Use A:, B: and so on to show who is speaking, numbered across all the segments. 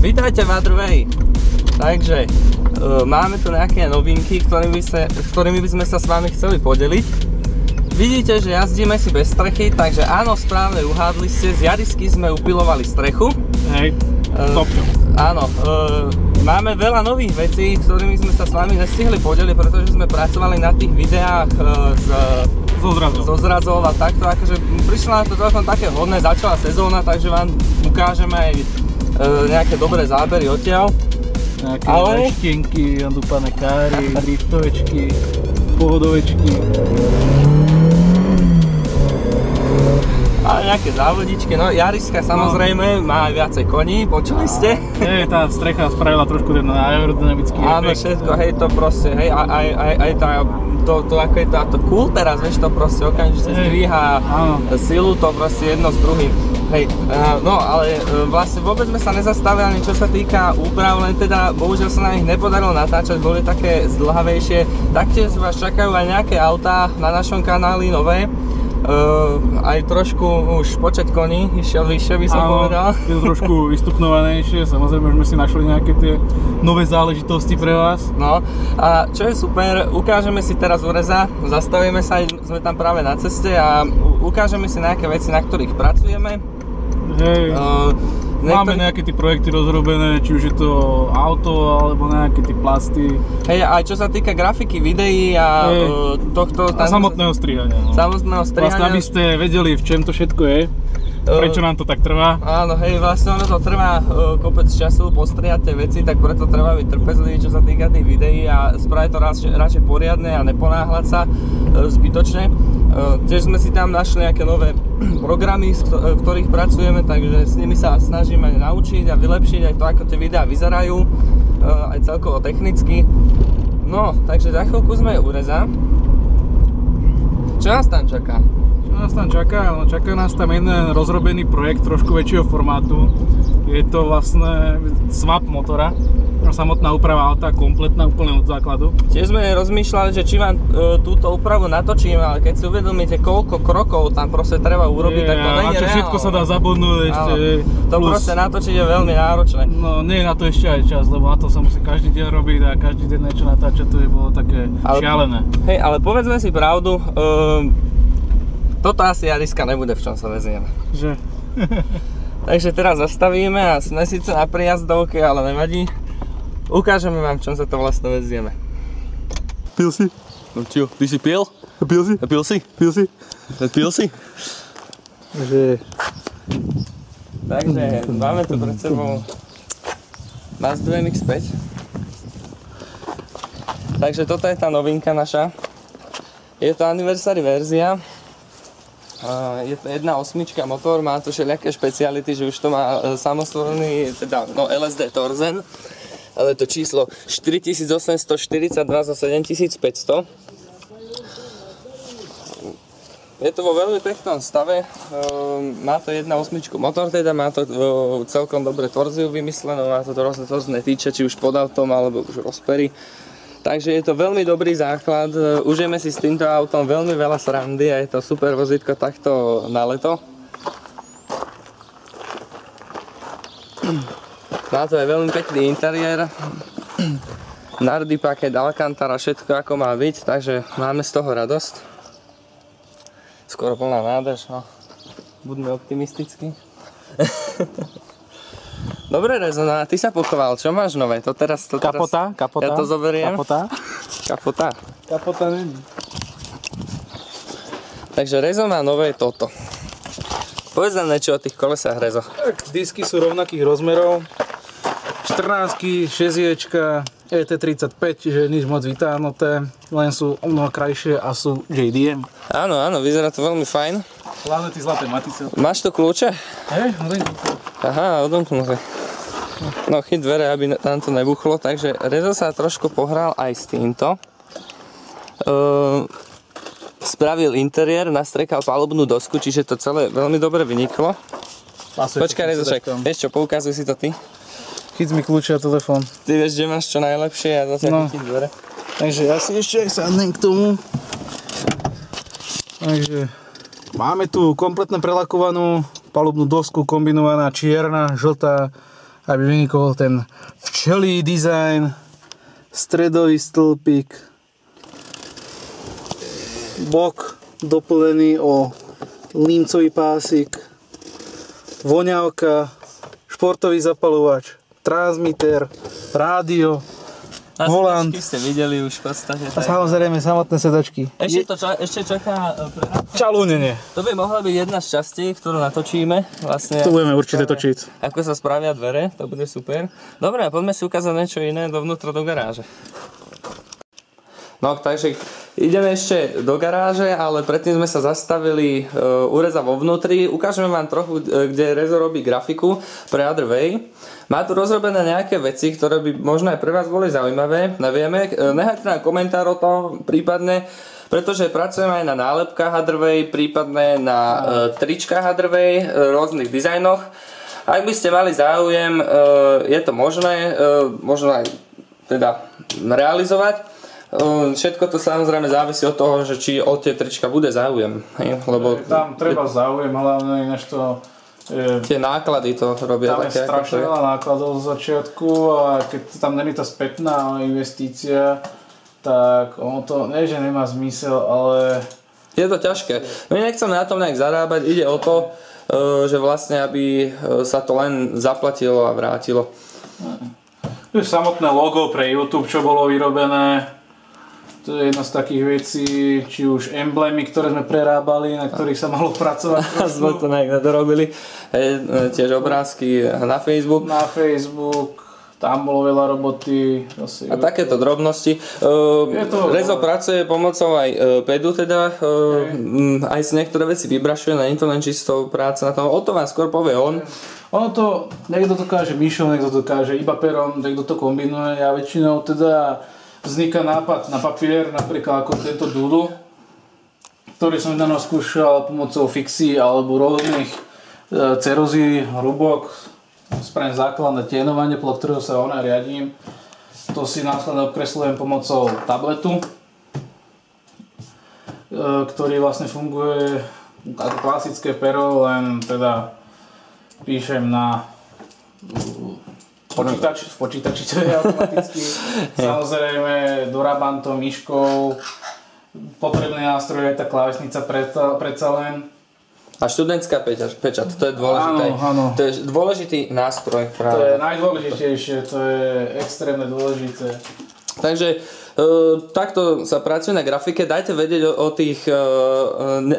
A: Vítajte v Adrway. Takže máme tu nejaké novinky, ktorými by sme sa s vami chceli podeliť. Vidíte, že jazdíme si bez strechy, takže áno, správne uhádli ste, z Yarisky sme upilovali strechu.
B: Hej, topňo.
A: Áno, máme veľa nových vecí, ktorými sme sa s vami nestihli podeliť, pretože sme pracovali na tých videách zo zrazov a takto, akože prišlo na to celkom také vhodné, začala sezóna, takže vám ukážeme aj nejaké dobré zábery odtiaľ.
B: Nejaké leštenky, nadúpané káry, driftovečky, pohodovečky.
A: A nejaké závodičky, no Yariska samozrejme má aj viacej koní, počuli ste?
B: Hej, tá strecha spravila trošku ten aerodynamický efekt.
A: Áno, všetko, hej, to proste, hej, aj tá, to ako je to cool teraz, vieš, to proste okamžite zdvíha silu, to proste jedno s druhým. Hej, no ale vlastne vôbec sme sa nezastavili ani čo sa týka úprav, len teda bohužiaľ sa na nich nepodarilo natáčať, boli také zdĺhavejšie. Taktiež vás čakajú aj nejaké autá na našom kanáli nové. Aj trošku už počet koní išiel vyššie, by som povedal.
B: Je to trošku vystupňovanejšie, samozrejme už sme si našli nejaké tie nové záležitosti pre vás.
A: No a čo je super, ukážeme si teraz Ureza, zastavíme sa, sme tam práve na ceste a ukážeme si nejaké veci, na ktorých pracujeme.
B: Hej, máme nejaké tie projekty rozrobené, či už je to auto, alebo nejaké tie plasty.
A: Hej, aj čo sa týka grafiky, videí a tohto...
B: A samotného strihania. No.
A: Samotného strihania.
B: Vlastne, aby ste vedeli, v čem to všetko je, prečo nám to tak trvá.
A: Áno, hej, vlastne ono to trvá kopec času postrihať tie veci, tak preto treba byť trpezlivý, čo sa týka tých videí a spraviť to radšej poriadne a neponáhľať sa zbytočne. Tiež sme si tam našli nejaké nové programy, v ktorých pracujeme, takže s nimi sa snažíme naučiť a vylepšiť aj to, ako tie videá vyzerajú, aj celkovo technicky. No, takže za chvíľku sme Ureza. Čo nás tam čaká?
B: Čo nás tam čaká? No, čaká nás tam jeden rozrobený projekt trošku väčšieho formátu. Je to vlastne swap motora. Samotná úprava auta, kompletná úplne od základu. Tiež sme rozmýšľali, že či vám túto úpravu natočíme, ale keď si uvedomíte, koľko krokov tam proste treba urobiť, tak to nie je reálne. Všetko sa dá zabudnúť ešte.
A: To proste natočiť je veľmi náročné.
B: No nie je na to ešte aj čas, lebo na to sa musí každý deň robiť a každý deň niečo natáčať, to je bolo také šialené. Hej,
A: ale povedzme si pravdu, toto asi Yariska nebude, v čom sa vezieme. Že? Takže teraz zastavíme a sme síce na prijazdovke, ale nevadí. Ukážeme vám, v čom sa to vlastne vezieme.
B: Pil si?
A: No čo, ty si pil?
B: Pil si?
A: Pil si?
B: Pil si?
A: Pil si? Takže máme tu pred sebou Mazda MX-5. Takže toto je tá novinka naša. Je to anniversary verzia. Je to 1.8 motor, má to všelijaké špeciality, že už to má samostvorný, teda no LSD Torsen. Ale to číslo 4842 za 7500. Je to vo veľmi peknom stave, má to 1.8 motor, teda má to celkom dobre torziu vymyslenú, má to rôzne torzné týče, či už pod autom alebo už rozpery. Takže je to veľmi dobrý základ, užijeme si s týmto autom veľmi veľa srandy a je to super vozítko takto na leto. Má to aj veľmi pekný interiér, Nardi paket, Alcantara, všetko ako má byť, takže máme z toho radosť. Skoro plná nádrž, no. Buďme optimistickí. Dobre Rezo, no a ty sa pochoval, čo máš nové? To teraz,
B: kapota.
A: Ja to zoberiem.
B: Kapota není.
A: Takže Rezo má nové toto. Povedz nám niečo o tých kolesách, Rezo.
B: Tak, disky sú rovnakých rozmerov. 14-ky, 6-iečka, ET35, čiže nič moc vytáhnuté, len sú o mnoho krajšie a sú JDM.
A: Áno, vyzerá to veľmi fajn.
B: Hlavne tí zlaté matice.
A: Máš tu kľúče?
B: Hej,
A: Aha, odomknuté. No chyť dvere, aby nám to nebuchlo, takže Rezo sa trošku pohral aj s týmto. Spravil interiér, nastrekal palubnú dosku, čiže to celé veľmi dobre vyniklo. Počkaj Rezoček, vieš čo, poukazuj si to ty.
B: Chyť mi kľúče a telefón.
A: Ty vieš, že máš čo najlepšie a zase chyť dvere.
B: Takže ja si ešte sadnem k tomu. Takže máme tu kompletne prelakovanú palubnú dosku, kombinovaná čierna, žltá, aby vynikol ten včelí dizajn, stredový stĺpik, bok doplnený o límcový pásik, voňavka, športový zapalovač, transmitter, rádio, volant.
A: Ste videli už v podstate.
B: A samozrejme samotné sedačky.
A: Ešte čaká
B: čalúnenie.
A: To by mohla byť jedna z častí, ktorú natočíme. Vlastne,
B: To budeme určite točiť.
A: Ako sa spravia dvere, to bude super. Dobre, poďme si ukázať niečo iné dovnútra do garáže. No, takže ideme ešte do garáže, ale predtým sme sa zastavili u Reza vo vnútri. Ukážeme vám trochu, kde Rezo robí grafiku pre Other Way. Má tu rozrobené nejaké veci, ktoré by možno aj pre vás boli zaujímavé, nevieme. Nechajte nám komentár o tom prípadne, pretože pracujeme aj na nálepkách Other Way, prípadne na tričkách Other Way, rôznych dizajnoch. Ak by ste mali záujem, je to možné, možno aj teda realizovať. Všetko to samozrejme závisí od toho, že či o tie trička bude záujem. Lebo
B: tam treba záujem, hlavne než to...
A: Tie náklady to robia.
B: Tam je strašne veľa nákladov z začiatku a keď tam není tá spätná investícia, tak ono to, nie že nemá zmysel, ale... Je
A: to ťažké. My nechceme na tom nejak zarábať, ide o to, že vlastne aby sa to len zaplatilo a vrátilo.
B: Samotné logo pre YouTube, čo bolo vyrobené, to je jedna z takých vecí, či už emblémy, ktoré sme prerábali, na ktorých sa malo pracovať.
A: Sme to nejak nedorobili. Tiež obrázky na Facebook.
B: Na Facebook, tam bolo veľa roboty.
A: A takéto drobnosti. Rezo pracuje pomocou aj pedu, teda aj si niektoré veci vybrašuje, nie je to len čisto práca na tom. O to vám skôr povie on.
B: Ono to, niekto to káže myšou, niekto to káže iba perom, niekto to kombinuje. Ja väčšinou teda vzniká nápad na papier, napríklad ako tento Dudu, ktorý som nedávno skúšal pomocou fixí alebo rôznych ceruzí, hrubok. Spravím základné tienovanie, podľa ktorého sa riadím. To si následne okresľujem pomocou tabletu, ktorý vlastne funguje ako klasické pero, len teda píšem na v počítači, čo je automaticky. Samozrejme, dorábam to myškou. Potrebný nástroj je tá klávesnica predsa len.
A: A študentská pečať, to je dôležité.
B: Áno.
A: To je dôležitý nástroj. Práve.
B: To je najdôležitejšie, to je extrémne dôležité.
A: Takže takto sa pracuje na grafike. Dajte vedieť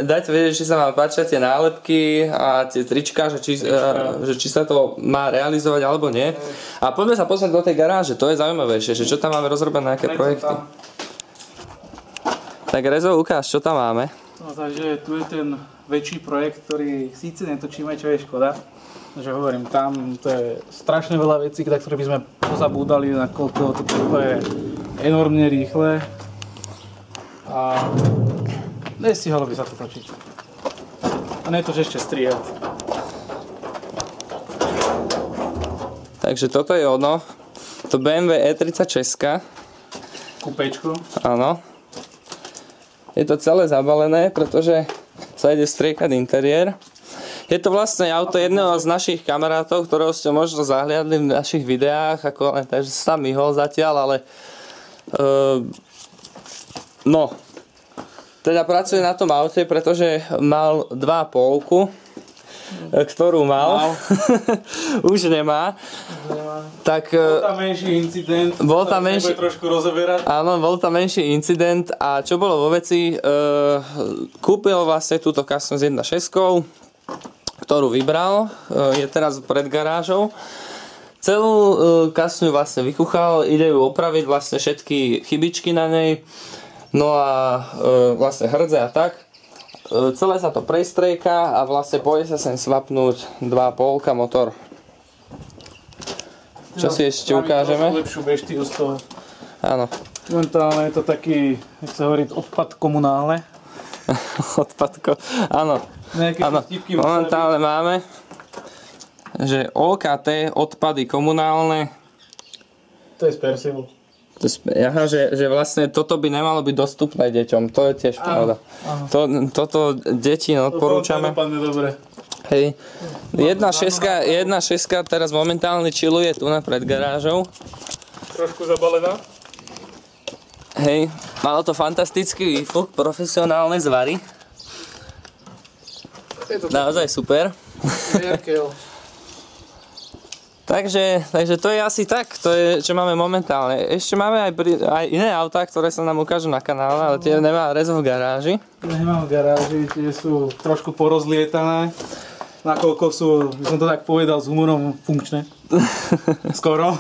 A: dajte vedieť, či sa vám páčia tie nálepky a tie trička, že či sa to má realizovať alebo nie. A poďme sa pozrieť do tej garáže, to je zaujímavejšie, že čo tam máme rozrobené, aké projekty. Tak Rezo, ukáž, čo tam máme.
B: No, takže tu je ten väčší projekt, ktorý síce netočíme, čo je škoda. Že hovorím, tam to je strašne veľa vecí, na ktoré by sme pozabúdali, nakoľko to je enormne rýchle a nestihalo by sa to točiť. A nie to, že ešte strihať.
A: Takže toto je ono, to BMW E36.
B: Kupečko.
A: Áno. Je to celé zabalené, pretože sa ide striekať interiér. Je to vlastne auto jedného z našich kamarátov, ktorého ste možno zahliadli v našich videách, ako len takže sa tam myhol zatiaľ, ale no, teda pracuje na tom aute, pretože mal 2,5, ktorú mal, už nemá. Tak,
B: bol tam menší incident,
A: bol tam menší,
B: trošku rozoberať.
A: Áno, bol tam menší incident a čo bolo vo veci, kúpil vlastne túto Custom s 1.6, ktorú vybral, je teraz pred garážou. Celú kasňu vlastne vykuchal, ide ju opraviť vlastne všetky chybičky na nej, no a vlastne hrdze a tak. Celé sa to prestrejka a vlastne pôjde sa sem svapnúť 2,5 motor. Čo si ešte ukážeme?
B: Lepšiu beštiu z toho.
A: Áno.
B: Momentálne je to taký, jak sa hovorí, odpad komunále.
A: Odpadko, áno. Momentálne máme, že OKT, odpady komunálne.
B: To je z Persilu.
A: Aha, že vlastne toto by nemalo byť dostupné deťom, to je tiež pravda. Toto deti odporúčame.
B: To dopadne dobre.
A: Hej, 1.6 teraz momentálne chilluje tu na pred garážou.
B: Trošku zabalená.
A: Hej, malo to fantastický výfuk, profesionálne zvary. Naozaj super. Takže to je asi tak, to je, čo máme momentálne. Ešte máme aj iné autá, ktoré sa nám ukážu na kanále, ale tie nemá rezov v garáži.
B: Nemám v garáži, tie sú trošku porozlietané. Nakoľko sú, by som to tak povedal, s humorom funkčné. Skoro,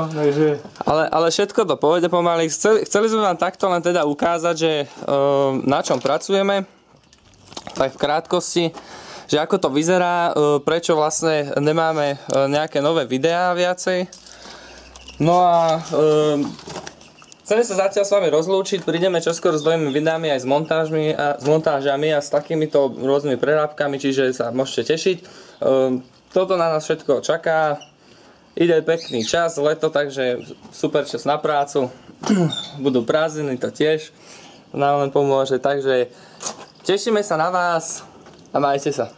B: takže...
A: Ale všetko to pôjde pomaly. Chceli sme vám takto len teda ukázať, že na čom pracujeme. Tak v krátkosti, že ako to vyzerá, prečo vlastne nemáme nejaké nové videá viacej. No a chceme sa zatiaľ s vami rozlúčiť, prídeme čoskoro s novými videami aj s montážami a s takýmito rôznymi prerábkami, čiže sa môžete tešiť. Toto na nás všetko čaká, ide pekný čas, leto, takže super čas na prácu, budú prázdniny, to tiež nám len pomôže, takže tešíme sa na vás a majte sa.